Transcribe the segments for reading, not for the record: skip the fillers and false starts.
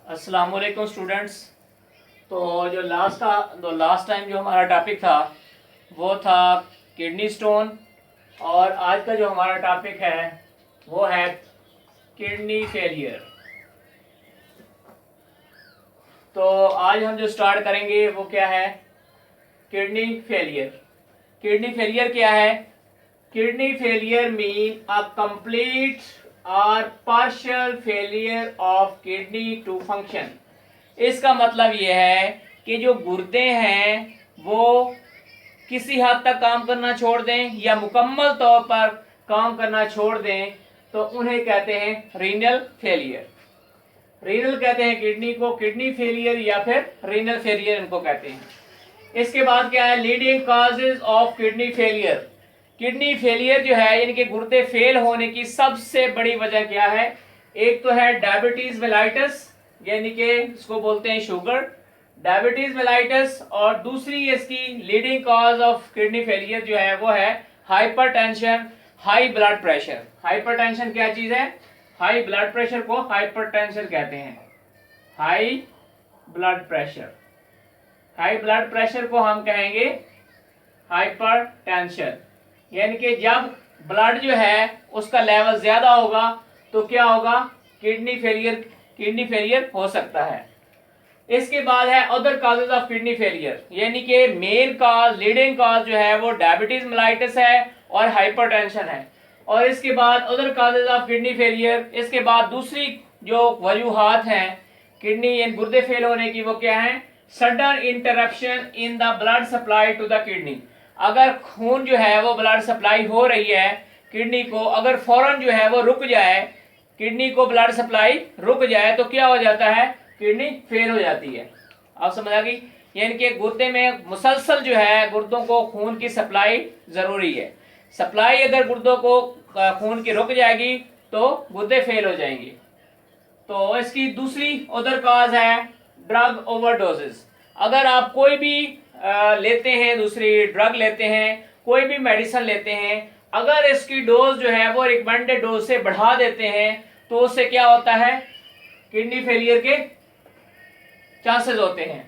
अस्सलाम वालेकुम स्टूडेंट्स। तो लास्ट टाइम जो हमारा टॉपिक था वो था किडनी स्टोन, और आज का जो हमारा टॉपिक है वो है किडनी फेलियर। तो आज हम जो स्टार्ट करेंगे वो क्या है, किडनी फेलियर। किडनी फेलियर क्या है? Kidney failure mean a complete और partial failure of kidney to function. इसका मतलब ये है कि जो गुर्दे हैं वो किसी हद तक काम करना छोड़ दें या मुकम्मल तौर पर काम करना छोड़ दें तो उन्हें कहते हैं रीनल फेलियर। रीनल कहते हैं किडनी को, किडनी फेलियर या फिर रीनल फेलियर इनको कहते हैं। इसके बाद क्या है, leading causes of kidney failure. Kidney failure जो है यानी कि गुर्दे फेल होने की सबसे बड़ी वजह क्या है? एक तो है डायबिटीज मेलाइटस, यानी कि इसको बोलते हैं शुगर, डायबिटीज मेलाइटस, और दूसरी इसकी leading cause of kidney failure जो है वो है hypertension, high blood pressure. Hypertension क्या चीज है? हाई ब्लड प्रेशर को हाइपरटेंशन कहते हैं। High blood pressure, high blood pressure को हम कहेंगे हाइपरटेंशन। यानी कि जब ब्लड जो है उसका लेवल ज्यादा होगा तो क्या होगा? किडनी फेलियर हो सकता है। इसके बाद है other causes of kidney failure, यानी कि मेन काज, लीडिंग काज जो है वो डायबिटीज मेलाइटिस है और हाइपरटेंशन है। और इसके बाद other causes of kidney failure, इसके बाद दूसरी जो वजूहात हैं किडनी गुर्दे फेल होने की वो क्या है? Sudden interruption in the blood supply to the kidney. अगर खून जो है वो ब्लड सप्लाई हो रही है किडनी को, अगर फौरन जो है वो रुक जाए, किडनी को ब्लड सप्लाई रुक जाए तो क्या हो जाता है? किडनी फेल हो जाती है। आप समझ आ गई? यानी कि गुर्दे में मुसलसल जो है गुर्दों को खून की सप्लाई जरूरी है। सप्लाई अगर गुर्दों को खून की रुक जाएगी तो गुर्दे फेल हो जाएंगे। तो इसकी दूसरी उधर काज है ड्रग ओवरडोजेस। अगर आप कोई भी लेते हैं, दूसरी ड्रग लेते हैं, कोई भी मेडिसिन लेते हैं, अगर इसकी डोज जो है वो रिकमेंडेड डोज से बढ़ा देते हैं तो उससे क्या होता है? किडनी फेलियर के चांसेस होते हैं,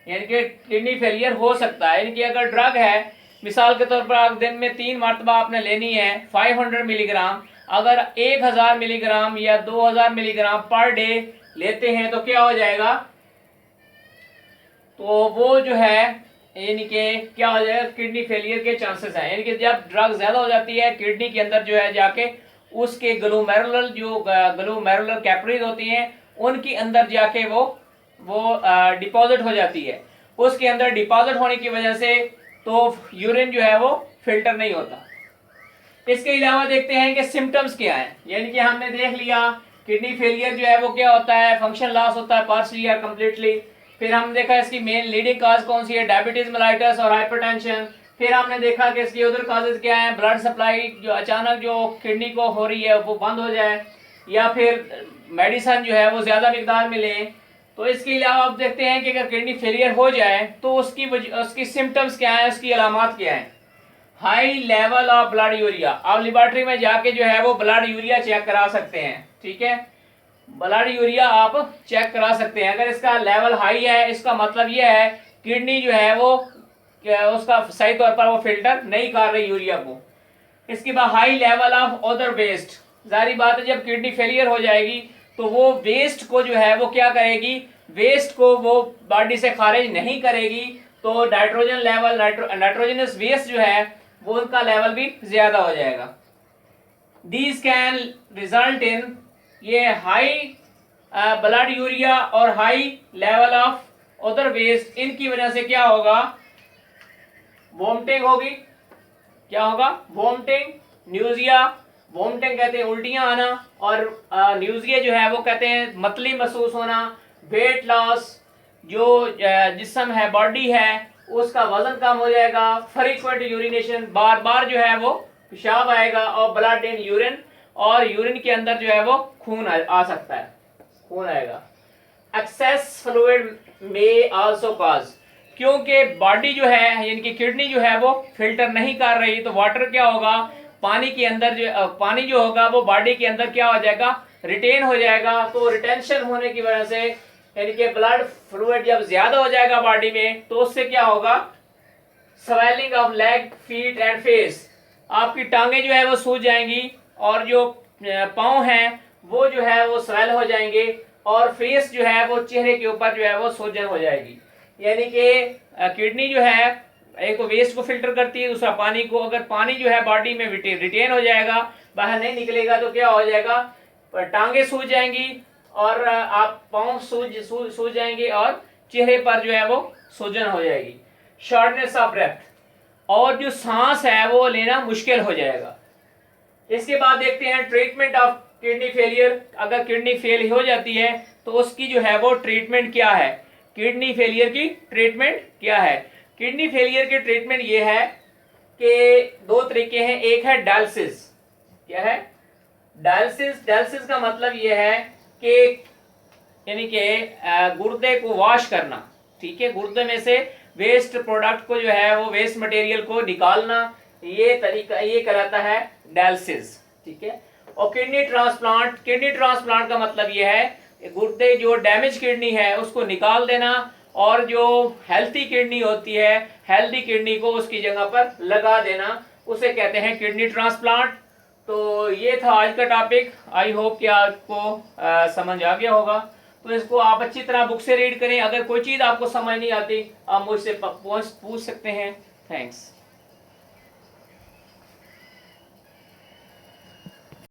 यानी कि किडनी फेलियर हो सकता है। यानी कि अगर ड्रग है, मिसाल के तौर पर आप दिन में 3 मरतबा आपने लेनी है 500 मिलीग्राम, अगर 1000 मिलीग्राम या 2000 मिलीग्राम पर डे लेते हैं तो क्या हो जाएगा? तो वो जो है यानी कि क्या हो जाएगा? किडनी फेलियर के चांसेस हैं। यानी कि जब ड्रग ज्यादा हो जाती है किडनी के अंदर जो है जाके उसके ग्लोमेरुलर कैपिलरीज होती हैं उनके अंदर जाके वो डिपॉजिट हो जाती है। उसके अंदर डिपॉजिट होने की वजह से तो यूरिन जो है वो फिल्टर नहीं होता। इसके अलावा देखते हैं कि सिम्टम्स क्या है। यानी कि हमने देख लिया किडनी फेलियर जो है वो क्या होता है, फंक्शन लॉस होता है पार्शियली या कंप्लीटली। फिर हमने देखा इसकी मेन लीडिंग काज कौन सी है, डायबिटीज मेलाइटस और हाइपरटेंशन। फिर हमने देखा कि इसकी उधर काजेज क्या है, ब्लड सप्लाई जो अचानक जो किडनी को हो रही है वो बंद हो जाए, या फिर मेडिसिन जो है वो ज्यादा मिकदार में लें। तो इसके अलावा आप देखते हैं कि अगर किडनी फेलियर हो जाए तो उसकी सिम्टम्स क्या है, उसकी अलामत क्या है? High level of blood urea. आप लेबोरेटरी में जाके जो है वो ब्लड यूरिया चेक करा सकते हैं, ठीक है? ब्लड यूरिया आप चेक करा सकते हैं। अगर इसका लेवल हाई है इसका मतलब ये है किडनी जो है वो उसका सही तौर पर वो फिल्टर नहीं कर रही यूरिया को। इसके बाद high level of other waste. जारी बात है जब किडनी फेलियर हो जाएगी तो वो वेस्ट को जो है वो क्या करेगी? वेस्ट को वो बॉडी से खारिज नहीं करेगी, तो नाइट्रोजन लेवल, नाइट्रोजनस वेस्ट जो है वो उनका लेवल भी ज्यादा हो जाएगा। दीज कैन रिजल्ट इन ये हाई ब्लड यूरिया और high level of other waste. इनकी वजह से क्या होगा? वोमिटिंग होगी। क्या होगा? Vomiting, nausea. वोमिटिंग कहते हैं उल्टियां आना, और न्यूजिया जो है वो कहते हैं मतली महसूस होना। वेट लॉस, जो जिस्म है, बॉडी है, उसका वजन कम हो जाएगा। फ्रीक्वेंट यूरिनेशन, बार बार जो है वो पेशाब आएगा, और ब्लड इन यूरिन, और यूरिन के अंदर जो है वो खून आ सकता है, खून आएगा। एक्सेस फ्लूइड में आल्सो काज, क्योंकि बॉडी जो है यानी कि किडनी जो है वो फिल्टर नहीं कर रही, तो वाटर क्या होगा? पानी के अंदर पानी जो होगा वो बॉडी के अंदर क्या हो जाएगा? रिटेन हो जाएगा। तो रिटेंशन होने की वजह से यानी कि ब्लड फ्लूइड जब ज्यादा हो जाएगा बॉडी में तो उससे क्या होगा, swelling of leg, feet and face, आपकी टांगे जो है वो सूज जाएंगी और जो पाँव हैं वो जो है वो स्वेल हो जाएंगे और फेस जो है वो चेहरे के ऊपर जो है वो सूजन हो जाएगी। यानी कि किडनी जो है एक तो वेस्ट को फिल्टर करती है, दूसरा पानी को, अगर पानी जो है बॉडी में रिटेन हो जाएगा, बाहर नहीं निकलेगा तो क्या हो जाएगा, टांगे सूज जाएंगी और आप पाँव सूज जाएंगे और चेहरे पर जो है वो सूजन हो जाएगी, शॉर्टनेस ऑफ ब्रेथ, और जो सांस है वो लेना मुश्किल हो जाएगा। इसके बाद देखते हैं ट्रीटमेंट ऑफ किडनी फेलियर। अगर किडनी फेल हो जाती है तो उसकी जो है वो ट्रीटमेंट क्या है, किडनी फेलियर की ट्रीटमेंट क्या है। किडनी फेलियर की ट्रीटमेंट ये है कि दो तरीके हैं, एक है डायलिसिस। क्या है डायलिसिस? डायलिसिस का मतलब ये है कि यानी कि गुर्दे को वॉश करना, ठीक है, गुर्दे में से वेस्ट प्रोडक्ट को जो है वो वेस्ट मटेरियल को निकालना, ये तरीका ये कराता है डायलिसिस, ठीक है। और किडनी ट्रांसप्लांट का मतलब ये है गुर्दे जो डैमेज किडनी है उसको निकाल देना और जो हेल्थी किडनी होती है, हेल्थी किडनी को उसकी जगह पर लगा देना, उसे कहते हैं किडनी ट्रांसप्लांट। तो ये था आज का टॉपिक। आई होप कि आपको समझ आ गया होगा। तो इसको आप अच्छी तरह बुक से रीड करें। अगर कोई चीज़ आपको समझ नहीं आती आप मुझसे पूछ सकते हैं। थैंक्स।